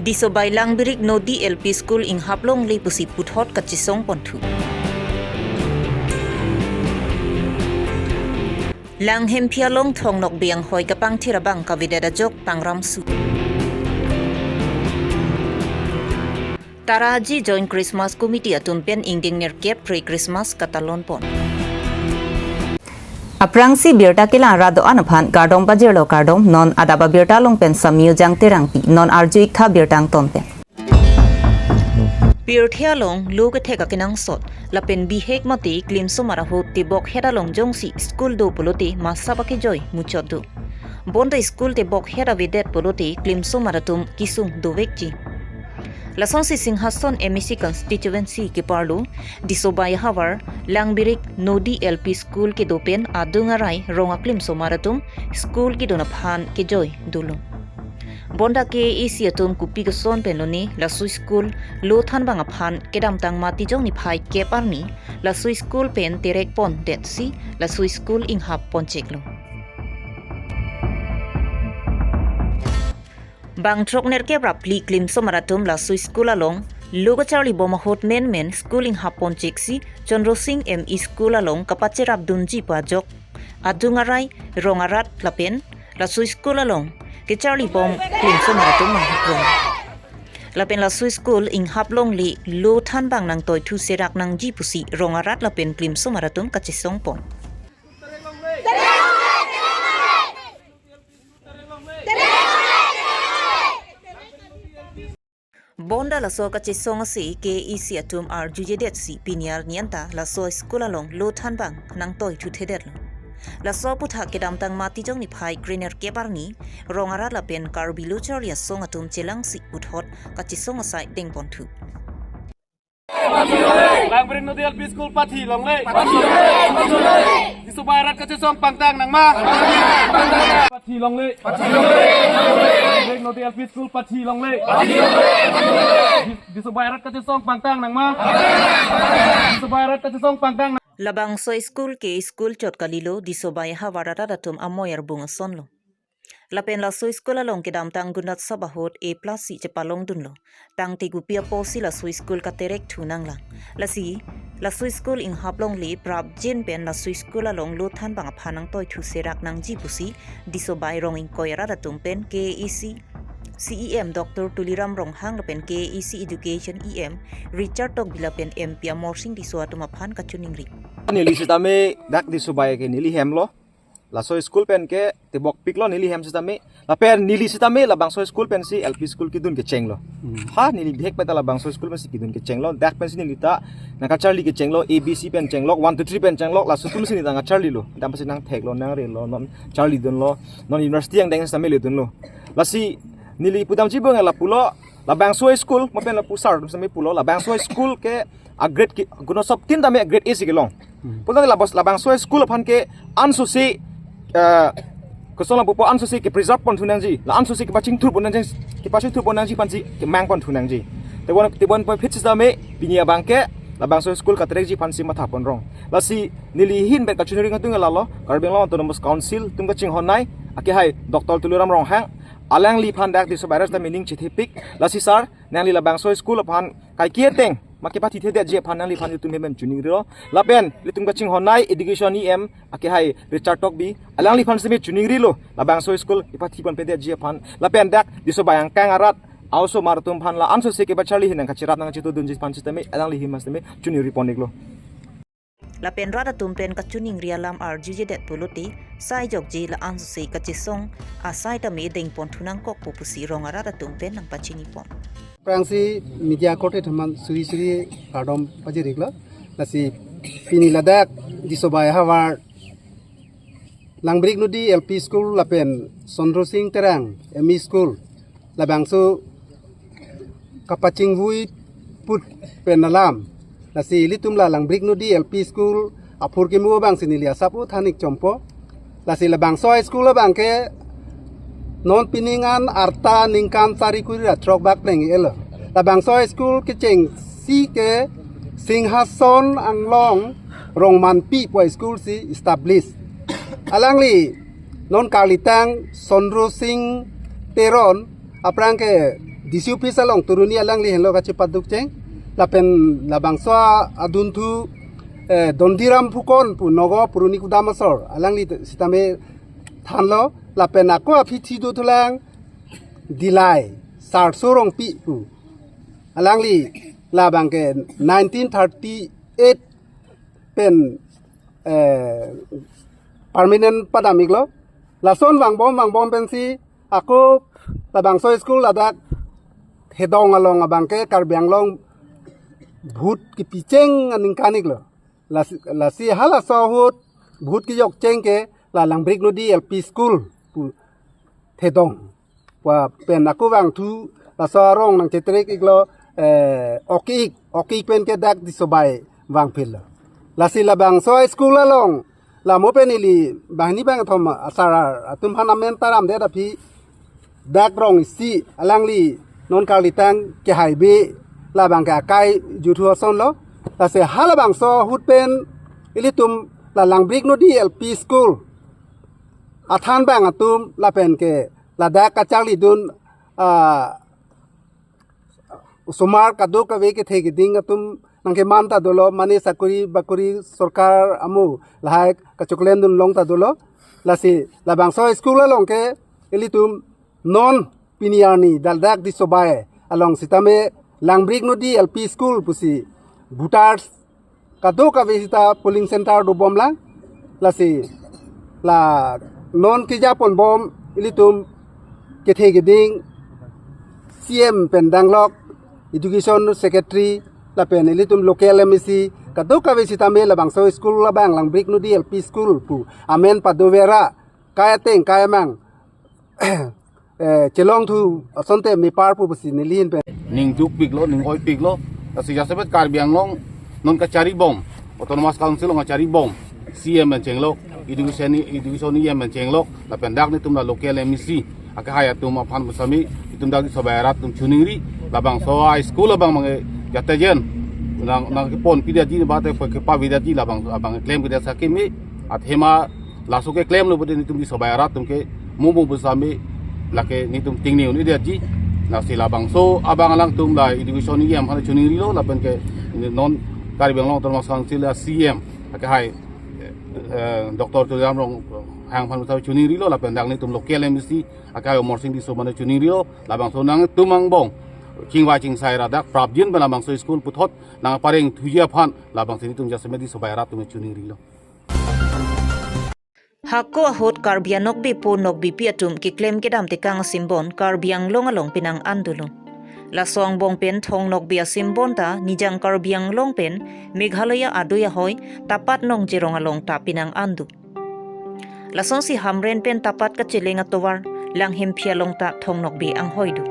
Di Sobay Langbirik Nodi LP School ing Haplong li pusi puthot kachisong pontu. Lang hempialong thong nok biang hoi kapang tirabang kavidada jok pangramsu. Taraji Joint Christmas Committee atumpen ingding nerkep pre-Christmas katalon pon. Aprangsi Birta kila rado anaphan gardong bajirlo gardong non adaba Birta longpen samyu jang terangpi non arju ikha Birtang tonpen. Birthia long luga theka kinang sot lapen bihek mati klimso maraho tibok heda long jongsi school do polote masabake joy muchodu. Bonda school tibok heda videt polote klimso maratum kisung dovekji. Lasong si Singhason MEC constituency ke parlo di Sobay Hawar Langbirik Nodi LP School ke dopen adungarai rongaklim somaratum school ke donaphan ke joy dulo. Bonda ke isi atum kupi ke son penoni lasu school lothan bangaphan ke damtang mati jong ni phai ke parni lasu school pen terek pon detsi lasu school inghap pon cheklo. Bang trok nerke rapli klim somaratum la su school along logo charli bomahot men schooling hapon cheksi chondro sing ME school along kapache rabdunji pajok adungarai rongarat lapen la su school along ke charli bom klim somaratum mahrong lapen la su school ing haplong li lo than bang nang toy thu serak nang ji pusi rongarat lapen klim somaratum kachisong pon. Bonda la so kachi song si ke isi atum ar jujedet si pinyar nianta la so school along lo than bang nang toy thu thedet lo la so putha ke dam tang mati jong ni phai greener ke barni rongara la pen Karbi Longri song atum chelang si uthot kachi song sai deng pon thu Langbirik Nodi LP School Pathi Longle di Sobay rat kache song pangtang nang ma Pathi Longle Langbirik Nodi LP School Pathi Longle di Sobay rat kache song pangtang nang ma di Sobay rat kache song pangtang labang so school ke school chot kalilo di Sobay Hawarata datum amoyar bunga sonlo lapen la so school along ke dam tang gunat sabahot A+ si chepalong dunlo tang te gupia posi la so school ka terek thunang lang la so school ing haplong li prab jin pen la so school along lo than bang phanang toy thu serak nang ji pusi di Sobay ronging koyara datum pen KEC CEM Dr. Tuliram Ronghang lapen KEC Education EM Richard Tok bilapen MP Morsing di suatu maphan kachuningri nili sitame dak di Sobay ke nili hemlo la so school pen ke tibok piklo nili hem sitame la pen nili sitame la bang so school pen si LP school ki dun ke chenglo ha nili bhek peta la bang so school pen si ki dun ke chenglo dak pen si nili ta na ka charli ke chenglo ABC pen chenglo 1 2 3 pen chenglo la so tum si ni da charli lo dam pasi nang thek lo nang re lo non charli dun lo non university ang deng sitame le dun lo la si nili pudam chi bang la pulo la bang so school mo pen la pusar dum sami pulo la bang so school ke a grade ki guno sop tin dame grade A si ke long pulo la bos la bang so school phan ke ansu si kosong bupo ansusi ke preserve pon thunangji la ansusi ke paching thur ponangji ke paching thur ponangji panji ke mang pon thunangji te bon point pitch dame binia bangke la bangso school ka trekji pansi matha pon rong la si nili hin be ka chunuri ngatung la lo Karbeng Long autonomous council tung ka ching honai ake hai Dr. Tuliram rong hang alang li phan dak di Sobay ras da meaning chithipik la si sar nang li la bangso school phan kai kie teng maki pati the je phan nang li phan tum mem chuning ro la pen li tung ka ching honai education EM ake hai Richard Tok bi alang li phan simi chuning ri lo la bangso school ipati pon pe je phan la pen dak di Sobay ang kang arat also maratum phan la anso se ke bachali hinang ka chirat nang chitu dunji phan sisteme alang li himas teme chuning ri ponik lo lapen rada tumpen kachuning rialam ar jujedet polote sai jokji la ansu se kachisong asai tame deng pon thunang kok popusi rongara da tumpen nang pachini pon prangsi media kote thaman suri kadom pajirikla lasi pini ladak di Sobay Hawar Langbirik Nodi LP School lapen Sondro Sing Terang ME School labangso kapaching vui put penalam lasi litum la Langbirik Nodi LP School apur ke mu bang sinilia sapu thanik chompo lasi labang soy school labang ke non piningan arta ningkan sari kuira trok bak pleng elo labang soy school ke cheng si ke Singhason anglong rongman pi poi school si establish alangli non kalitang Sondro Sing Teron aprang ke disu pisa long turuni alang li hen lo kachi paduk cheng la pen la bangso adun thu dondiram phukon pu nogo puruni kudamasor alang li sitame than lo la pen ako aphi thi du thulang dilai sar sorong pi pu alang li la bangke 1938 pen permanent padamik lo la son wang bom pen si ako la bangso school la dak hedong along abangke Karbi Long भूत की पिचेंग निकानिक लो लासी हाला साहुत भूत की joke Cheng के ला लंब्रिक नदी एलपी स्कूल थेदोंग वा pen aku wang thu la sarong nang cetrik iklo okik pen ke dak disobai wang phil lasi la bang so school la long la mo pen ili bahni bang thom asara atum hanamen taram de da phi dak rong si alangli non kalitang ke haibe la bang ka kai jutu son lo la se hala bang so hut pen ilitum la langbrik no di LP school athan bang atum la pen ke la da ka chali dun sumar kadu ka ve ke the ke ding atum nang ke man ta dolo mani sakuri bakuri sarkar amu la hai ka chuklen dun long ta dolo la se la bang so school la long ke ilitum non piniani dal dak di sobae along sitame Langbrik no di LP school pusi Butars kado ka visita polling center do bom lang la si la non ki japon bom ilitum ke the ke ding CM pendanglok education secretary la pen ilitum local MEC kado ka visita me la bangso school la bang Langbrik no di LP school pu amen padovera kaya teng kaya mang chelong thu asonte mi par pu pusi nilin pen ning duk pik lo ning oi pik lo kasi ya sebet Karbi Long non ka cari bom autonomous council lo cari bom CM menceng lo education ni menceng lo la pendak ni tum la local MEC aka haya tum aphan besami tum dak sobarat tum chuningri labang so high school labang mange jatajen nang pon pidaji ni bate ke pa vidaji labang abang claim ke sakimi athema lasu ke claim lo bode ni tum di sobarat tum ke mumu besami lake ni tum tingni ni dia ji na sila bangso abang lang tum la education ni yam hana chuning rilo la pen ke non Karbi Long autonomous council CM aka hai doktor tu jam rong hang phan sa chuning rilo la pen dang ni tum local MC aka yo morsing di so mana chuning rilo la bangso nang tumang bong chingwa ching sai ra dak prabjin bana bangso school puthot nang pareng thujia phan la bangso ni tum jasmedi so bayra tum chuning rilo Hakko ahot Karbi nokbi po nokbi piatum ki claim kedam te kang simbon Karbi Long along pinang andulu. La song bong pen thong nokbi simbon ta nijang Karbi Long pen Meghalaya adoya hoy tapat nong jirong along ta pinang andu. La song si hamren pen tapat ka chilenga towar lang hempia long ta thong nokbi ang hoydu.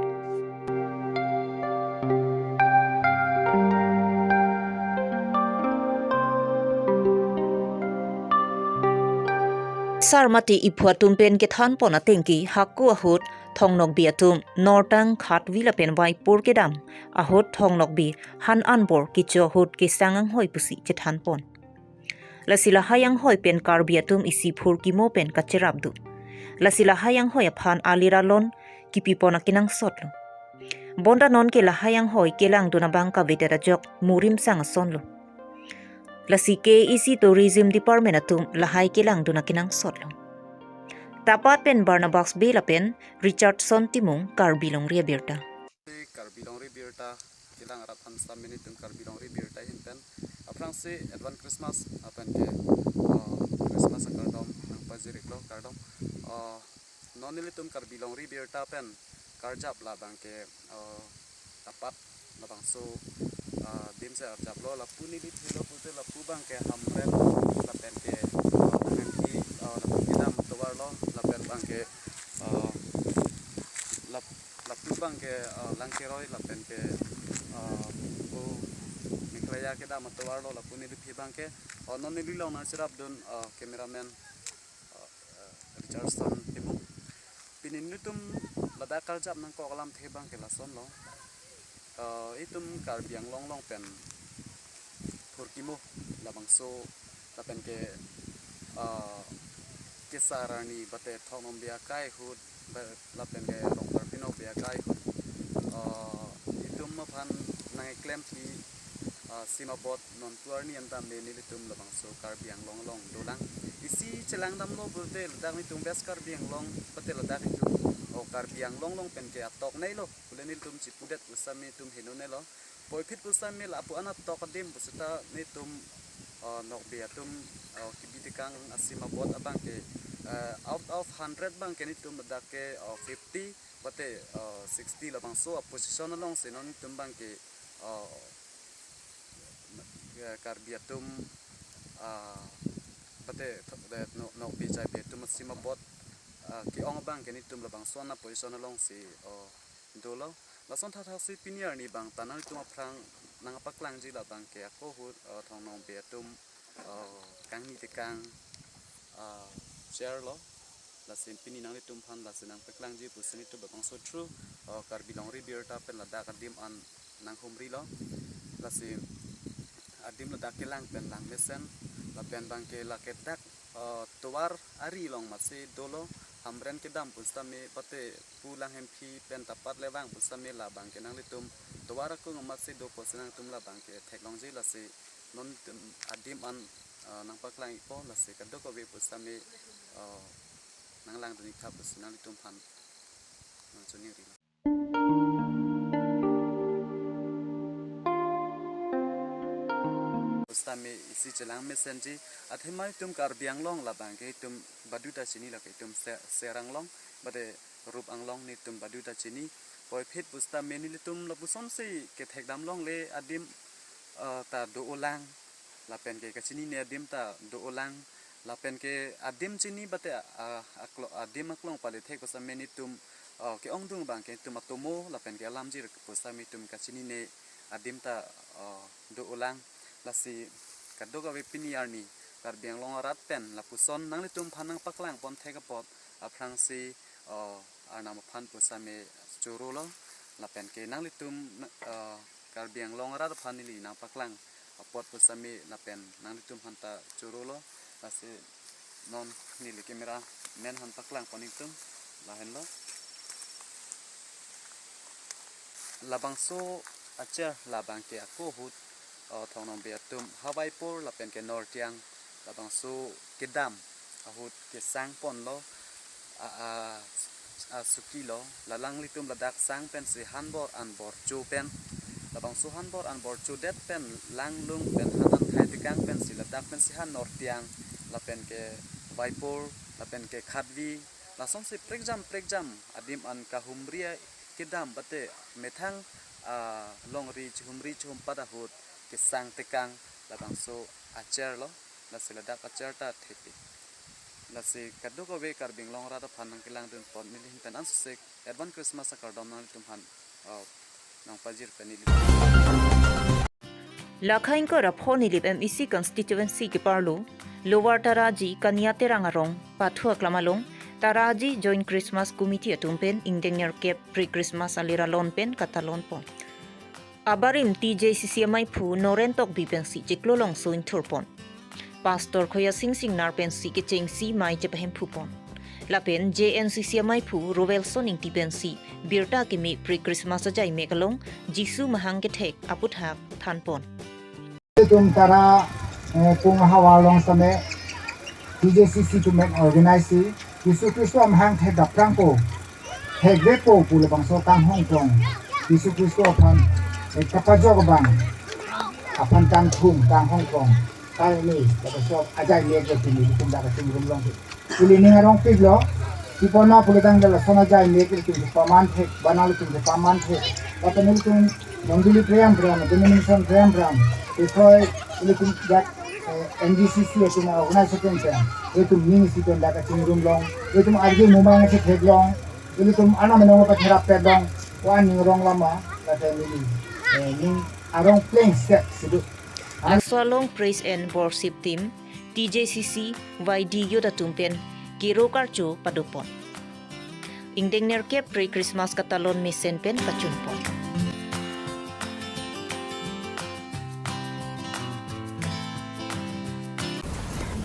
Sarmati iphuatum pen ke than pona tengki hakku ahot thongnok bi atum nortang khat wila pen wai por ke dam ahot thongnok bi han anbor ki cho hot ke sangang hoi pusi che than pon lasila hayang hoi pen Karbi atum isi phur ki mo pen ka cherabdu lasila hayang hoi phan alira lon ki pipona kinang sotlo bonda non ke la hayang hoi kelang duna bangka vedera jok murim sang sonlo lasi ke isi tourism department atum lahai kelang duna kinang sotlo tapat pen Barnabas Bela pen Richardson Timung Karbi Longri Abirta Karbi Longri Abirta kilang ratan samini tum Karbi Longri Abirta hinten aprang se advance Christmas apan ke Christmas kardom nang pajirik lo kardom nonili tum Karbi Longri Abirta pen karjap la bang ke tapat la bang so dim se arjap lo la puni di thilo pute la pubang ke hamren la pen ke ki la pidam towar lo la pen bang ke la pubang ke langkeroi la pen ke o miklaya ke da matowar lo la puni di phibang ke nonni li lo na sirap dun cameraman Richardson timu pinin nutum la da karjap nang ko kalam thebang ke la son lo itum Karbi Long pen Turkimo labang so lapen ke kisarani bate thonom bia kai hud lapen ke rong Karpino bia kai hud itum mapan nang claim ti simabot non tuar ni anta me ni litum labang so Karbi Anglong dolang isi celang dam lo burde ladang ni tum bes Karbi Anglong pate ladang itu o Karbi Anglong pen ke atok nei lo kulen ni tum cipudet usami tum hinu nei lo poi phit usami la apu ana tok dim busuta ni tum nok be tum kibitikang asimabot abang ke out of 100 bang ke ni tum ladang ke 50 pate 60 labang so position along senon tum bang ke Karbi atum pate no bijai be tum simabot ki ong bang ke ni tum labang so na position along si dolo lason tha si pinier ni bang tanal tum aprang nang paklang ji la bang ke ko hu thong nong be tum kang ni te kang share lo la sin pini nang tum phan la sin nang paklang ji pu sin tu bang so true Karbi Longri Abirta pen la da kadim an nang humri lo la sin adim la da kelang pen lang mesen la pen bang ke la ke dak tuar ari long mase dolo hamren ke dam pustame pate pulang hempi pen tapat lewang pustame la bang ke nang litum tuar ko ngamase do posenang tum la bang ke technology la se non adim an nang paklang ipo la se kaddo ko be pustame nang lang duni khap pusenang litum phan nang chuni ri Pustame isi celang mesenji athemai tum Karbi Anglong la bang ke tum baduta chini la ke tum serang long bade rup anglong ni tum baduta chini poi phet pustame ni tum la puson se ke thekdam long le adim ta do olang la pen ke chini ne adim ta do olang la pen ke adim chini bate adim aklong pale thek pustame ni tum ke ong dung bang ke tum atomo la pen ke alam jir pustame tum ka chini ne adim ta do olang lasi kaddo ga wepini arni Karbi Anglong rat pen la puson nang litum phanang paklang pon theka pot aprang si arnam phan pusame churolo la pen ke nang litum Karbi Anglong rat phanili nang paklang pot pusame la pen nang litum hanta churolo lasi non nili kamera men han paklang ponitum la hello labang so acher labang ke ako hut thong nong be tum hawai por la pen ke nortiang la bang su ke dam ahut ke sang pon lo suki lo la lang litum la dak sang pen si hanbor an bor chu pen la bang su hanbor an bor chu det pen lang lung pen hanan thai tikang pen si la dak pen si han nortiang la pen ke vaipor la pen ke khatvi la som si prekjam adim an ka humria ke dam bate methang longri chumri chum pada hut ke sang tekang la bang so acher lo la sila dak acher ta thepi la se kaddo ko be Karbi Anglong ra ta phanang kilang dun pon ni hin tan ansek advan Christmas akardom na tum han nang pajir penili Lakhain ko raphoni lip MEC constituency ke parlo Lower Taraji Kaniate Rangarong Pathua Klamalong Taraji Joint Christmas Committee atumpen ingdengner kep pre Christmas alira lonpen katalon pon Abarim TJCCMI phu norentok bipensi jiklolong soin thurpon Pastor khoya sing narpensi ke chengsi mai jepahem phupon lapen JNCCMI phu rovel soning tipensi birta ke me pre Christmas ajai mekalong jisu mahang ke thek aputhak thanpon tum tara pung hawalong same TJCC to make organize jisu Kristo am hang thek daprang ko thek ve ko pula bangso kang hong kong jisu Kristo phan kapajok bang apan tang thum tang Hong Kong kai ni la so ajai le ke tini tum da ka tum long ili ni ngarong piglo tipona pulitang da sona jai le ke tum paman the banal tum paman the patanil tum mangili prayam denomination prayam ikoi ili tum that NGCC tum organization tum tum ni si tum da ka tum long tum arge mumang se the long ili tum ana menong ka therap pe dong wan ni rong lama la ni arong playing set sidu Aswalong Praise and Worship Team TJCC YD Yoda Tumpen Kiro Karcho Padupon Ingdengner ke pre Christmas katalon mesen pen kachunpon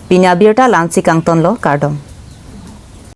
Pinya Abirta Lansi Kangton lo Kardom